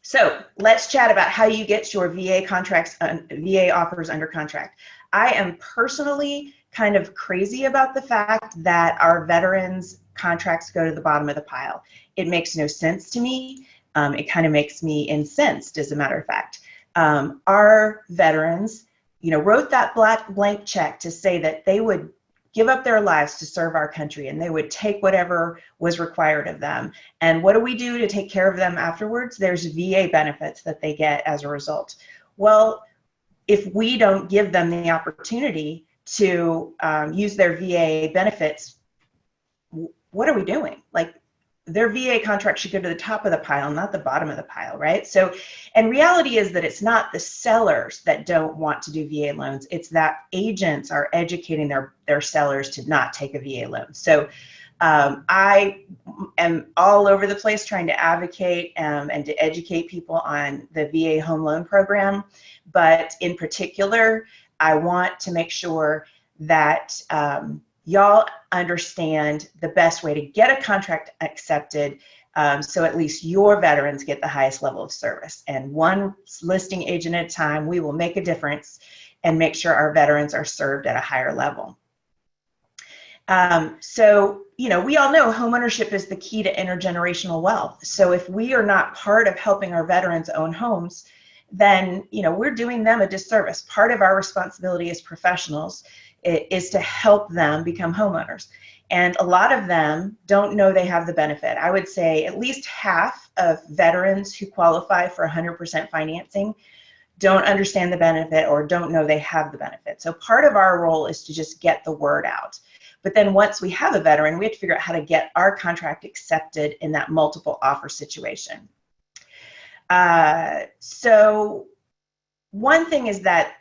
So let's chat about how you get your VA contracts, VA offers under contract. I am personally kind of crazy about the fact that our veterans contracts go to the bottom of the pile. It makes no sense to me. It kind of makes me incensed, as a matter of fact. Our veterans, wrote that blank check to say that they would give up their lives to serve our country, and they would take whatever was required of them. And what do we do to take care of them afterwards? There's VA benefits that they get as a result. Well, if we don't give them the opportunity to use their VA benefits, what are we doing? Like, their VA contract should go to the top of the pile, not the bottom of the pile, right? So, and reality is that it's not the sellers that don't want to do VA loans. It's that agents are educating their sellers to not take a VA loan. So I am all over the place trying to advocate and to educate people on the VA home loan program. But in particular, I want to make sure that y'all understand the best way to get a contract accepted, so at least your veterans get the highest level of service. And one listing agent at a time, we will make a difference and make sure our veterans are served at a higher level. So, we all know homeownership is the key to intergenerational wealth. So if we are not part of helping our veterans own homes, then, we're doing them a disservice. Part of our responsibility as professionals is to help them become homeowners. And a lot of them don't know they have the benefit. I would say at least half of veterans who qualify for 100% financing don't understand the benefit or don't know they have the benefit. So part of our role is to just get the word out. But then once we have a veteran, we have to figure out how to get our contract accepted in that multiple offer situation. So one thing is that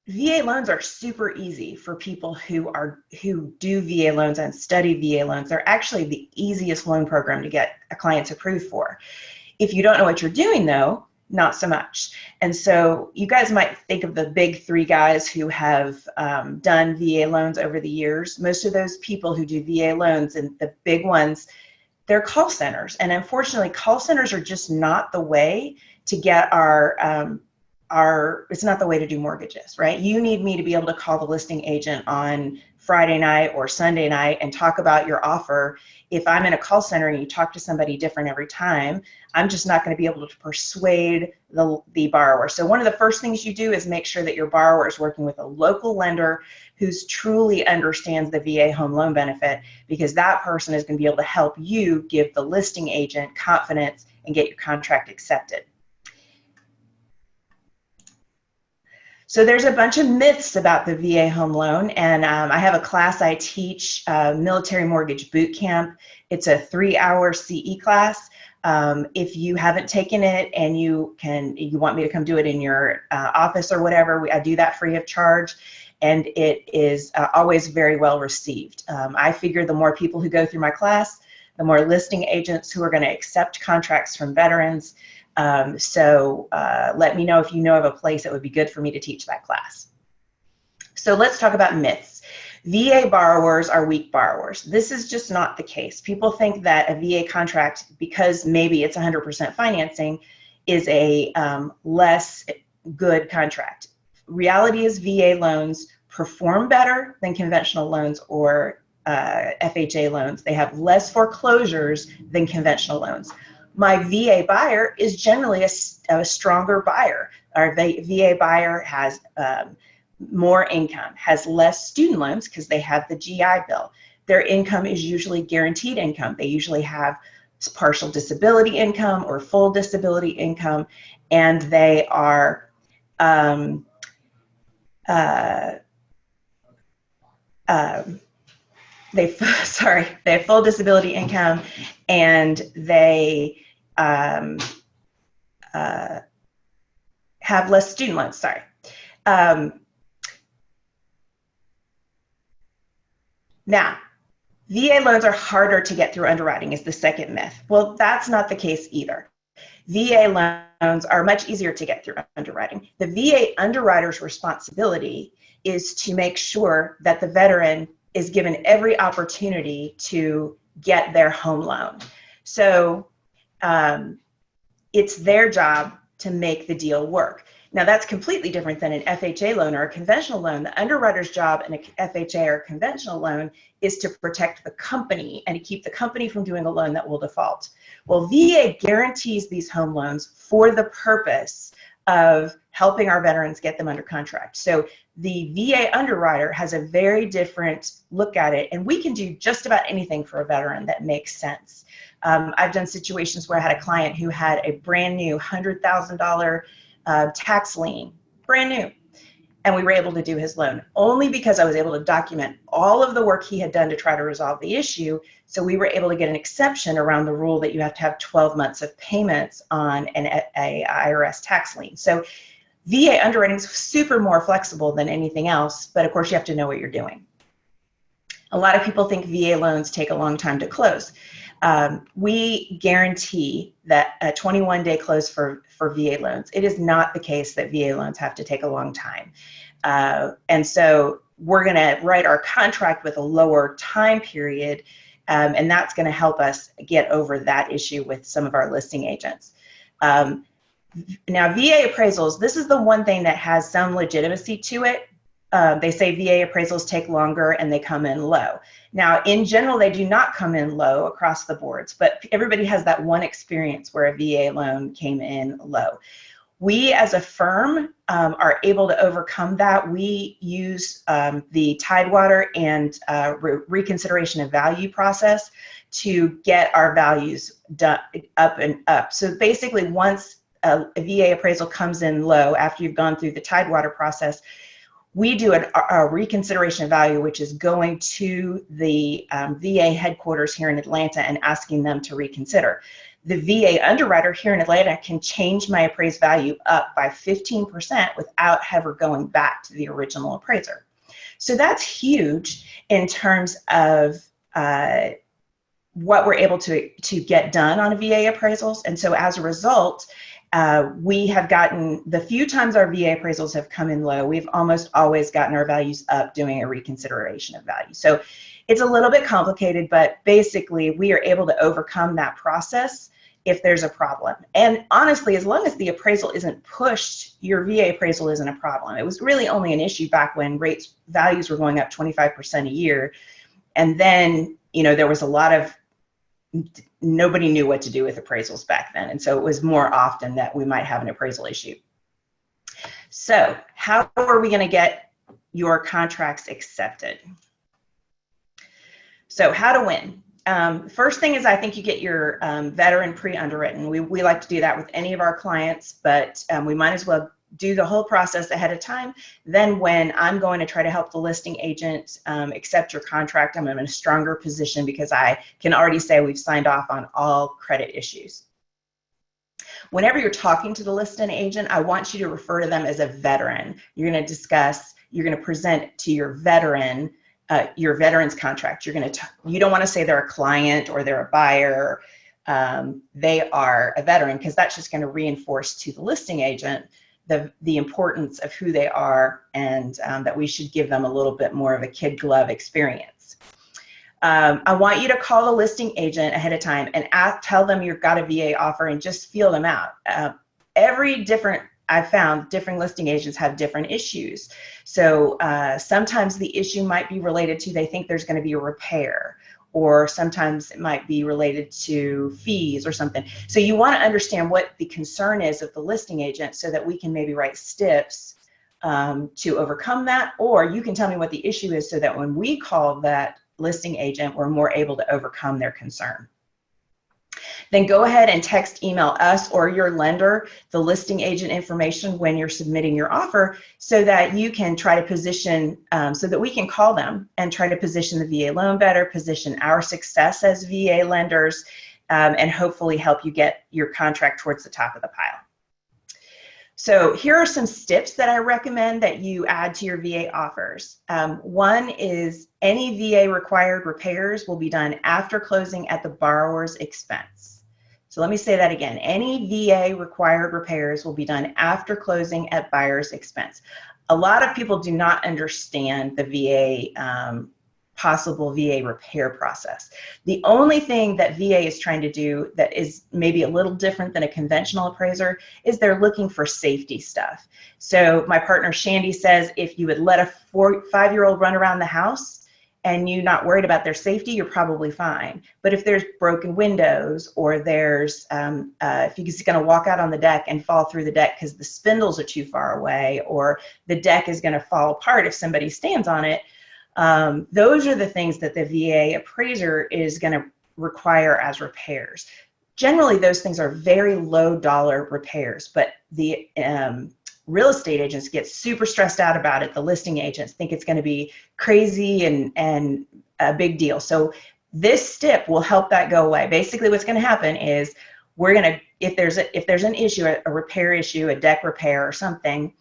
VA loans are super easy for people who do VA loans and study VA loans. They're actually the easiest loan program to get a client approved for. If you don't know what you're doing, though, not so much. And so you guys might think of the big three guys who have done VA loans over the years. Most of those people who do VA loans, and the big ones, they're call centers. And unfortunately, call centers are just not the way to get it's not the way to do mortgages, right? You need me to be able to call the listing agent on Friday night or Sunday night and talk about your offer. If I'm in a call center and you talk to somebody different every time, I'm just not going to be able to persuade the borrower. So one of the first things you do is make sure that your borrower is working with a local lender who's truly understands the VA home loan benefit, because that person is going to be able to help you give the listing agent confidence and get your contract accepted. So there's a bunch of myths about the VA home loan, and I have a class I teach, Military Mortgage Boot Camp. It's a 3-hour CE class. If you haven't taken it and you want me to come do it in your office or whatever, I do that free of charge, and it is always very well received. I figure the more people who go through my class, the more listing agents who are going to accept contracts from veterans. So let me know if you know of a place that would be good for me to teach that class. So let's talk about myths. VA borrowers are weak borrowers. This is just not the case. People think that a VA contract, because maybe it's 100% financing, is a less good contract. Reality is VA loans perform better than conventional loans or FHA loans. They have less foreclosures than conventional loans. My VA buyer is generally a stronger buyer. Our VA buyer has more income, has less student loans because they have the GI Bill. Their income is usually guaranteed income. They usually have partial disability income or full disability income, and they are they have full disability income, and they have less student loans. Sorry. Now, VA loans are harder to get through underwriting is the second myth. Well, that's not the case either. VA loans are much easier to get through underwriting. The VA underwriter's responsibility is to make sure that the veteran is given every opportunity to get their home loan. So it's their job to make the deal work. Now, that's completely different than an FHA loan or a conventional loan. The underwriter's job in a FHA or conventional loan is to protect the company and to keep the company from doing a loan that will default. Well, VA guarantees these home loans for the purpose of helping our veterans get them under contract. So the VA underwriter has a very different look at it, and we can do just about anything for a veteran that makes sense. I've done situations where I had a client who had a brand new $100,000 tax lien, brand new. And we were able to do his loan only because I was able to document all of the work he had done to try to resolve the issue. So we were able to get an exception around the rule that you have to have 12 months of payments on a IRS tax lien. So VA underwriting is super more flexible than anything else, but of course you have to know what you're doing. A lot of people think VA loans take a long time to close. We guarantee that a 21-day close for VA loans. It is not the case that VA loans have to take a long time. And so we're going to write our contract with a lower time period, and that's going to help us get over that issue with some of our listing agents. Now, VA appraisals, this is the one thing that has some legitimacy to it. They say VA appraisals take longer and they come in low. Now, in general, they do not come in low across the boards, but everybody has that one experience where a VA loan came in low. We as a firm are able to overcome that. We use the Tidewater and reconsideration of value process to get our values up and up. So basically, once a VA appraisal comes in low after you've gone through the Tidewater process, we do a reconsideration of value, which is going to the VA headquarters here in Atlanta and asking them to reconsider. The VA underwriter here in Atlanta can change my appraised value up by 15% without ever going back to the original appraiser. So that's huge in terms of what we're able to get done on VA appraisals. And so as a result, we have gotten, the few times our VA appraisals have come in low, we've almost always gotten our values up doing a reconsideration of value. So it's a little bit complicated, but basically we are able to overcome that process if there's a problem. And honestly, as long as the appraisal isn't pushed, your VA appraisal isn't a problem. It was really only an issue back when values were going up 25% a year. And then, you know, there was a lot of, nobody knew what to do with appraisals back then. And so it was more often that we might have an appraisal issue. So how are we going to get your contracts accepted? So how to win. First thing is I think you get your veteran pre-underwritten. We like to do that with any of our clients, but we might as well do the whole process ahead of time. Then when I'm going to try to help the listing agent accept your contract, I'm in a stronger position because I can already say we've signed off on all credit issues. Whenever you're talking to the listing agent, I want you to refer to them as a veteran. You're going to discuss, you're going to present to your veteran your veteran's contract. You don't want to say they're a client or they're a buyer. They are a veteran, because that's just going to reinforce to the listing agent the importance of who they are, and that we should give them a little bit more of a kid glove experience. I want you to call the listing agent ahead of time and tell them you've got a VA offer and just feel them out. I've found different listing agents have different issues. So sometimes the issue might be related to, they think there's going to be a repair, or sometimes it might be related to fees or something. So you want to understand what the concern is of the listing agent so that we can maybe write STIPs to overcome that, or you can tell me what the issue is so that when we call that listing agent, we're more able to overcome their concern. Then go ahead and text, email us or your lender the listing agent information when you're submitting your offer, so that you can try to position, so that we can call them and try to position the VA loan better, position our success as VA lenders, and hopefully help you get your contract towards the top of the pile. So here are some STIPs that I recommend that you add to your VA offers. One is any VA required repairs will be done after closing at the borrower's expense. So let me say that again. Any VA required repairs will be done after closing at buyer's expense. A lot of people do not understand the VA possible VA repair process. The only thing that VA is trying to do that is maybe a little different than a conventional appraiser is they're looking for safety stuff. So my partner Shandy says if you would let a 5-year-old run around the house and you're not worried about their safety, you're probably fine. But if there's broken windows, or there's, if he's gonna walk out on the deck and fall through the deck because the spindles are too far away, or the deck is gonna fall apart if somebody stands on it, those are the things that the VA appraiser is gonna require as repairs. Generally, those things are very low dollar repairs, but the real estate agents get super stressed out about it. The listing agents think it's going to be crazy and a big deal. So this step will help that go away. Basically, what's going to happen is we're going to, if there's an issue, a repair issue, a deck repair or something,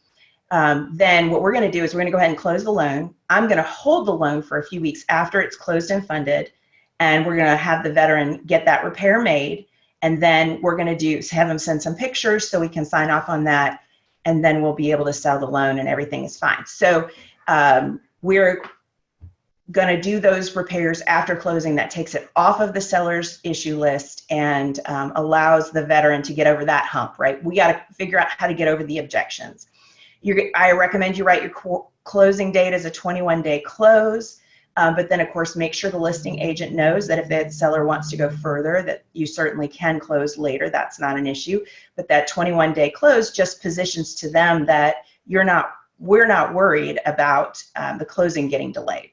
then what we're going to do is we're going to go ahead and close the loan. I'm going to hold the loan for a few weeks after it's closed and funded, and we're going to have the veteran get that repair made, and then we're going to have them send some pictures so we can sign off on that, and then we'll be able to sell the loan and everything is fine. So we're going to do those repairs after closing. That takes it off of the seller's issue list and allows the veteran to get over that hump, right? We got to figure out how to get over the objections. I recommend you write your closing date as a 21-day close. But then, of course, make sure the listing agent knows that if the seller wants to go further, that you certainly can close later. That's not an issue. But that 21-day close just positions to them that we're not worried about the closing getting delayed.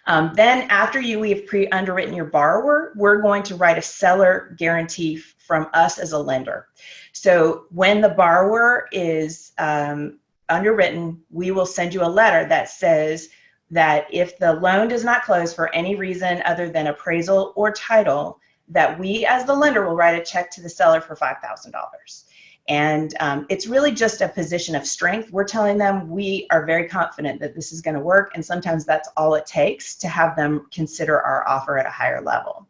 Then after we've pre-underwritten your borrower, we're going to write a seller guarantee from us as a lender. So when the borrower is underwritten, we will send you a letter that says that if the loan does not close for any reason other than appraisal or title, that we as the lender will write a check to the seller for $5,000. And it's really just a position of strength. We're telling them we are very confident that this is going to work, and sometimes that's all it takes to have them consider our offer at a higher level.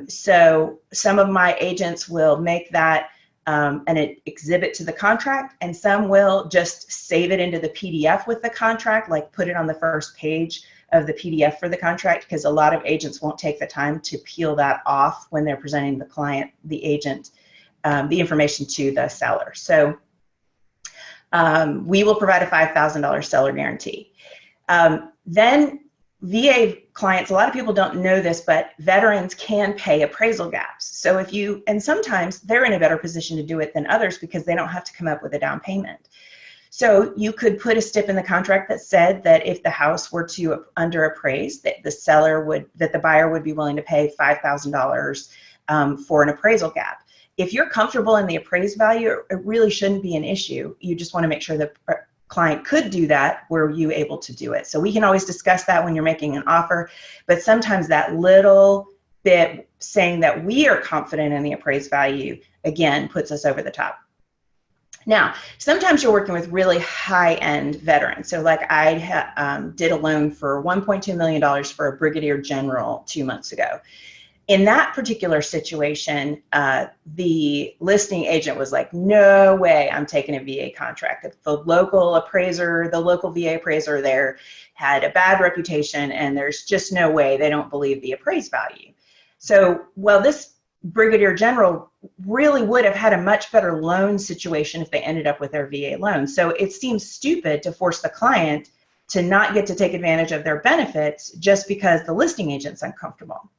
So some of my agents will make that an exhibit to the contract, and some will just save it into the PDF with the contract, like put it on the first page of the PDF for the contract, because a lot of agents won't take the time to peel that off when they're presenting the client, the agent, the information to the seller. So we will provide a $5,000 seller guarantee. Then VA clients, a lot of people don't know this, but veterans can pay appraisal gaps. So and sometimes they're in a better position to do it than others because they don't have to come up with a down payment. So you could put a stip in the contract that said that if the house were to underappraise, that the buyer would be willing to pay $5,000 for an appraisal gap. If you're comfortable in the appraised value, it really shouldn't be an issue. You just want to make sure the client could do that. Were you able to do it? So we can always discuss that when you're making an offer, but sometimes that little bit saying that we are confident in the appraised value, again, puts us over the top. Now, sometimes you're working with really high-end veterans. So like I did a loan for $1.2 million for a brigadier general 2 months ago. In that particular situation, the listing agent was like, no way I'm taking a VA contract. The local appraiser, the local VA appraiser there had a bad reputation, and there's just no way, they don't believe the appraised value. So, well, this brigadier general really would have had a much better loan situation if they ended up with their VA loan. So it seems stupid to force the client to not get to take advantage of their benefits just because the listing agent's uncomfortable.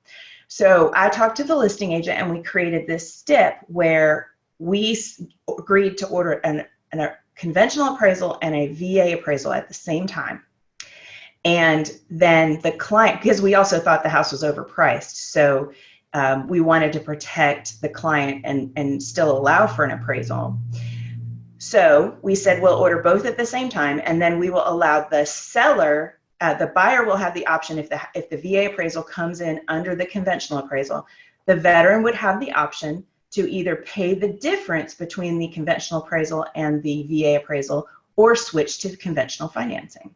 So I talked to the listing agent, and we created this stip where we agreed to order a conventional appraisal and a VA appraisal at the same time. And then the client, because we also thought the house was overpriced, so we wanted to protect the client and still allow for an appraisal. So we said we'll order both at the same time, and then we will allow the seller, the buyer will have the option, if the VA appraisal comes in under the conventional appraisal, the veteran would have the option to either pay the difference between the conventional appraisal and the VA appraisal, or switch to conventional financing.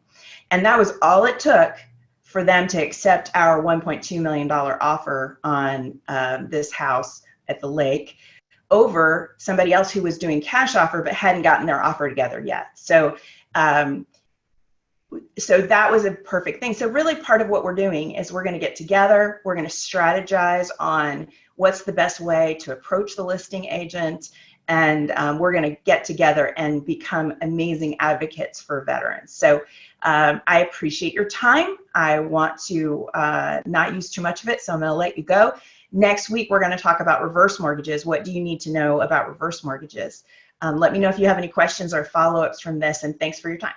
And that was all it took for them to accept our $1.2 million offer on this house at the lake over somebody else who was doing cash offer but hadn't gotten their offer together yet. So so that was a perfect thing. So really part of what we're doing is we're going to get together, we're going to strategize on what's the best way to approach the listing agent, and we're going to get together and become amazing advocates for veterans. So I appreciate your time. I want to not use too much of it, so I'm going to let you go. Next week, we're going to talk about reverse mortgages. What do you need to know about reverse mortgages? Let me know if you have any questions or follow-ups from this, and thanks for your time.